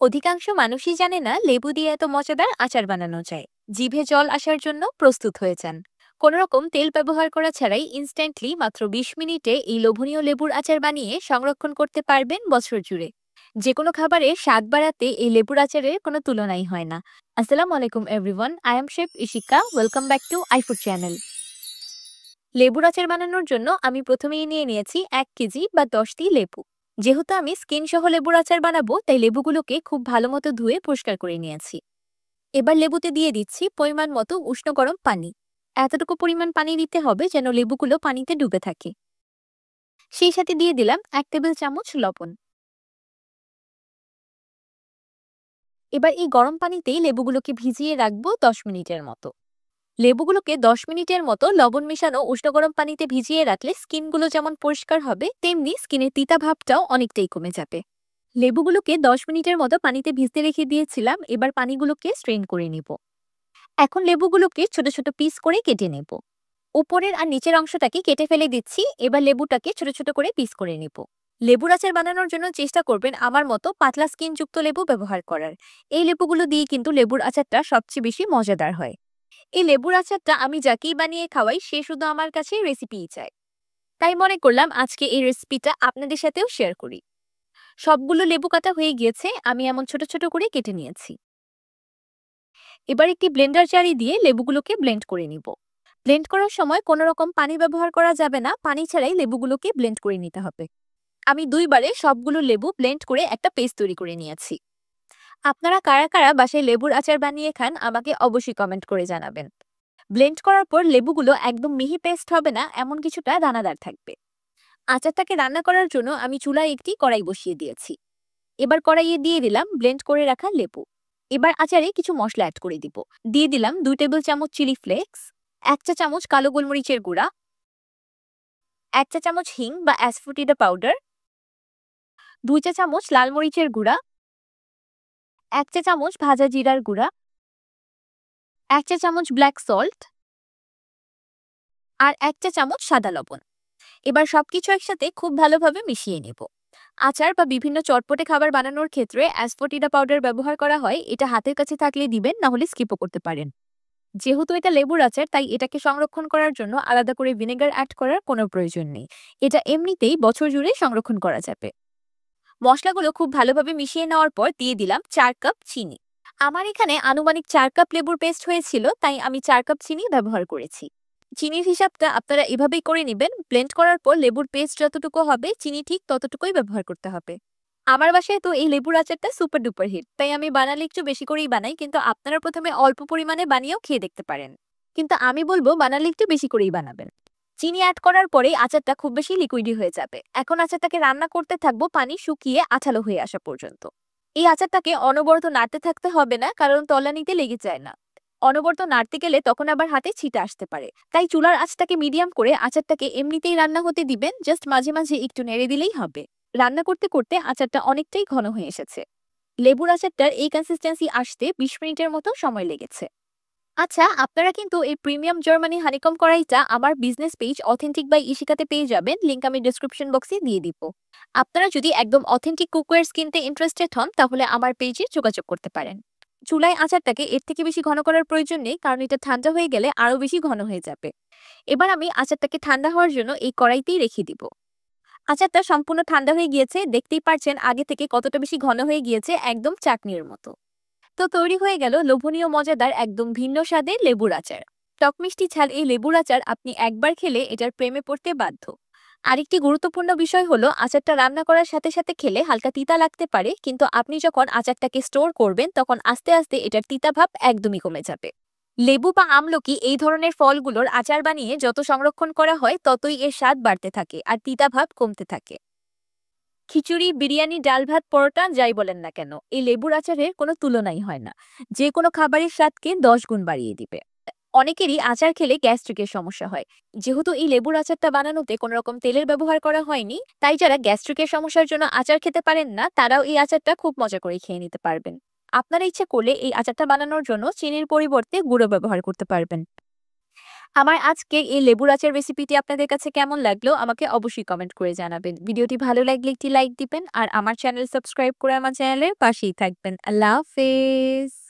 অধিকাংশ মানুষই জানে না লেবু দিয়ে এত মজাদার আচার বানানো যায়। জিভে জল আসার জন্য প্রস্তুত হয়ে যান। কোনো রকম তেল ব্যবহার করা ছাড়াই ইনস্ট্যান্টলি মাত্র 20 মিনিটে এই লোভনীয় লেবুর আচার বানিয়ে সংরক্ষণ করতে পারবেন বছর জুড়ে। যে কোনো খাবারের স্বাদ বাড়াতে এই লেবুর আচারের কোনো তুলনাই হয় না। আসসালামু আলাইকুম everyone, I am chef Ishika. Welcome back to আইফুড channel. লেবুর আচার বানানোর জন্য আমি প্রথমেই নিয়েছি 1 কেজি বা 10টি লেবু। যেহেতু আমি স্কিন সহ লেবুর আচার বানাবো, তাই লেবুগুলোকে খুব ভালো মতো ধুয়ে পরিষ্কার করে নিয়েছি। এবার লেবুতে দিয়ে দিচ্ছি পরিমাণ মতো উষ্ণ গরম পানি। এতটুকু পরিমাণ পানি দিতে হবে যেন লেবুগুলো পানিতে ডুবে থাকে। সেই সাথে দিয়ে দিলাম 1 টেবিল চামচ লবণ। এবার এই গরম পানিতেই লেবুগুলোকে ভিজিয়ে রাখবো 10 মিনিটের মতো। লেবুগুলোকে 10 মিনিটের মতো লবণ মেশানো উষ্ণ গরম পানিতে ভিজিয়ে রাখলে স্কিনগুলো যেমন পরিষ্কার হবে, তেমনি স্কিনের তিতা ভাবটাও অনেকটাই কমে যাবে। লেবুগুলোকে 10 মিনিটের মতো পানিতে ভিজতে রেখে দিয়েছিলাম। এবার পানিগুলোকে স্ট্রেন করে নিব। এখন লেবুগুলোকে ছোট ছোট পিস করে কেটে নেব। উপরের আর নিচের অংশটাকে কেটে ফেলে দিচ্ছি। এবার লেবুটাকে ছোট ছোট করে পিস করে নেব। লেবুর আচার বানানোর জন্য চেষ্টা করবেন আমার মতো পাতলা স্কিন যুক্ত লেবু ব্যবহার করার। এই লেবুগুলো দিয়ে কিন্তু লেবুর আচারটা সবচেয়ে বেশি মজাদার হয়। এই লেবুর আচারটা আমি যাকেই বানিয়ে খাওয়াই, সে শুধু আমার কাছে রেসিপিই চায়। তাই মনে করলাম আজকে এই রেসিপিটা আপনাদের সাথেও শেয়ার করি। সবগুলো লেবু কাটা হয়ে গিয়েছে, আমি এমন ছোট ছোট করে কেটে নিয়েছি। এবার একটি ব্লেন্ডার জারি দিয়ে লেবুগুলোকে ব্লেন্ড করে নিব। ব্লেন্ড করার সময় কোনো রকম পানি ব্যবহার করা যাবে না, পানি ছাড়াই লেবুগুলোকে ব্লেন্ড করে নিতে হবে। আমি 2 বারে সবগুলো লেবু ব্লেন্ড করে একটা পেস্ট তৈরি করে নিয়েছি। আপনারা কারা কারা বাসায় লেবুর আচার বানিয়ে খান আমাকে অবশ্যই কমেন্ট করে জানাবেন। ব্লেন্ড করার পর লেবুগুলো একদম মিহি পেস্ট হবে না, এমন কিছুটা দানাদার থাকবে। আচারটাকে রান্না করার জন্য আমি চুলায় একটি কড়াই বসিয়ে দিয়েছি। এবার কড়াইয়ে দিয়ে দিলাম ব্লেন্ড করে রাখা লেবু। এবার আচারে কিছু মশলা অ্যাড করে দিব। দিয়ে দিলাম 2 টেবিল চামচ চিলি ফ্লেক্স, 1 চা চামচ কালো গোলমরিচের গুঁড়া, 1 চা চামচ হিং বা অ্যাসফোটিডা পাউডার, 2 চা চামচ লাল মরিচের গুঁড়া, 1 চা চামচ ভাজা জিরার গুঁড়া, 1 চা চামচ ব্ল্যাক সল্ট আর 1 চা চামচ সাদা লবণ। এবার সবকিছু একসাথে খুব ভালোভাবে মিশিয়ে নেব। আচার বা বিভিন্ন চটপটে খাবার বানানোর ক্ষেত্রে অ্যাসফোটিডা পাউডার ব্যবহার করা হয়। এটা হাতের কাছে থাকলে দিবেন, না হলে স্কিপও করতে পারেন। যেহেতু এটা লেবুর আচার, তাই এটাকে সংরক্ষণ করার জন্য আলাদা করে ভিনেগার অ্যাড করার কোনো প্রয়োজন নেই। এটা এমনিতেই বছর জুড়ে সংরক্ষণ করা যাবে। মশলাগুলো খুব ভালোভাবে মিশিয়ে নেওয়ার পর দিয়ে দিলাম 4 কাপ চিনি। আমার এখানে আনুমানিক 4 কাপ লেবুর পেস্ট হয়েছিল, তাই আমি 4 কাপ চিনি ব্যবহার করেছি। চিনির হিসাবটা আপনারা এভাবেই করে নেবেন। ব্লেন্ড করার পর লেবুর পেস্ট যতটুকু হবে, চিনি ঠিক ততটুকুই ব্যবহার করতে হবে। আমার বাসায় তো এই লেবুর আচারটা সুপার ডুপার হিট, তাই আমি বানালে একটু বেশি করেই বানাই, কিন্তু আপনারা প্রথমে অল্প পরিমাণে বানিয়েও খেয়ে দেখতে পারেন। কিন্তু আমি বলবো বানালে একটু বেশি করেই বানাবেন। চিনি অ্যাড করার পরেই আচারটা খুব বেশি লিকুইডি হয়ে যাবে। এখন আচারটাকে রান্না করতে থাকবো পানি শুকিয়ে আঠালো হয়ে আসা পর্যন্ত। এই আচারটাকে অনবরত নাড়তে থাকতে হবে না, কারণ তলানিতে লেগে যায় না। অনবরত নাড়তে গেলে তখন আবার হাতে ছিটা আসতে পারে। তাই চুলার আঁচটাকে মিডিয়াম করে আচারটাকে এমনিতেই রান্না হতে দিবেন, জাস্ট মাঝে মাঝে একটু নেড়ে দিলেই হবে। রান্না করতে করতে আচারটা অনেকটাই ঘন হয়ে এসেছে। লেবুর আচারটার এই কনসিস্টেন্সি আসতে 20 মিনিটের মতো সময় লেগেছে। আচ্ছা, আপনারা কিন্তু এই প্রিমিয়াম জার্মানি হানিকম কড়াইটা আমার বিজনেস পেজ অথেন্টিক বাই ইশিকাতে পেয়ে যাবেন। লিংক আমি ডেসক্রিপশন বক্সে দিয়ে দিব। আপনারা যদি একদম অথেন্টিক কুকওয়্যারস কিনতে ইন্টারেস্টেড হন, তাহলে আমার পেজে যোগাযোগ করতে পারেন। চুলায় আচারটাকে এর থেকে বেশি ঘন করার প্রয়োজন নেই, কারণ এটা ঠান্ডা হয়ে গেলে আরো বেশি ঘন হয়ে যাবে। এবার আমি আচারটাকে ঠান্ডা হওয়ার জন্য এই কড়াইতেই রেখে দিব। আচারটা সম্পূর্ণ ঠান্ডা হয়ে গিয়েছে, দেখতেই পারছেন আগে থেকে কতটা বেশি ঘন হয়ে গিয়েছে, একদম চাটনির মতো। তো তৈরি হয়ে গেল লোভনীয় মজাদার একদম ভিন্ন স্বাদের লেবুর আচার। টক মিষ্টি ঝাল এই লেবুর আচার আপনি একবার খেলে এটার প্রেমে পড়তে বাধ্য। আরেকটি গুরুত্বপূর্ণ বিষয় হলো, আচারটা রান্না করার সাথে সাথে খেলে হালকা তিতা লাগতে পারে, কিন্তু আপনি যখন আচারটাকে স্টোর করবেন তখন আস্তে আস্তে এটার তিতা ভাব একদমই কমে যাবে। লেবু বা আমলকি এই ধরনের ফলগুলোর আচার বানিয়ে যত সংরক্ষণ করা হয়, ততই এর স্বাদ বাড়তে থাকে আর তিতা ভাব কমতে থাকে। খিচুড়ি, বিরিয়ানি, ডাল ভাত, পরোটা যাই বলেন না কেন, এই লেবুর আচারের কোনো তুলনাই হয় না। যে কোনো খাবারের স্বাদকে 10 গুণ বাড়িয়ে দিবে। অনেকেরই আচার খেলে গ্যাস্ট্রিকের সমস্যা হয়। যেহেতু এই লেবুর আচারটা বানানোতে কোনো রকম তেলের ব্যবহার করা হয়নি, তাই যারা গ্যাস্ট্রিকের সমস্যার জন্য আচার খেতে পারেন না, তারাও এই আচারটা খুব মজা করে খেয়ে নিতে পারবেন। আপনারা ইচ্ছে করলে এই আচারটা বানানোর জন্য চিনির পরিবর্তে গুঁড়ো ব্যবহার করতে পারবেন। আমার আজকের এই লেবুর আচার রেসিপিটি আপনাদের কাছে কেমন লাগলো আমাকে অবশ্যই কমেন্ট করে জানাবেন। ভিডিওটি ভালো লাগলে একটি লাইক দিবেন আর আমার চ্যানেল সাবস্ক্রাইব করে আমার চ্যানেলের পাশেই থাকবেন। আল্লাহ হাফেজ।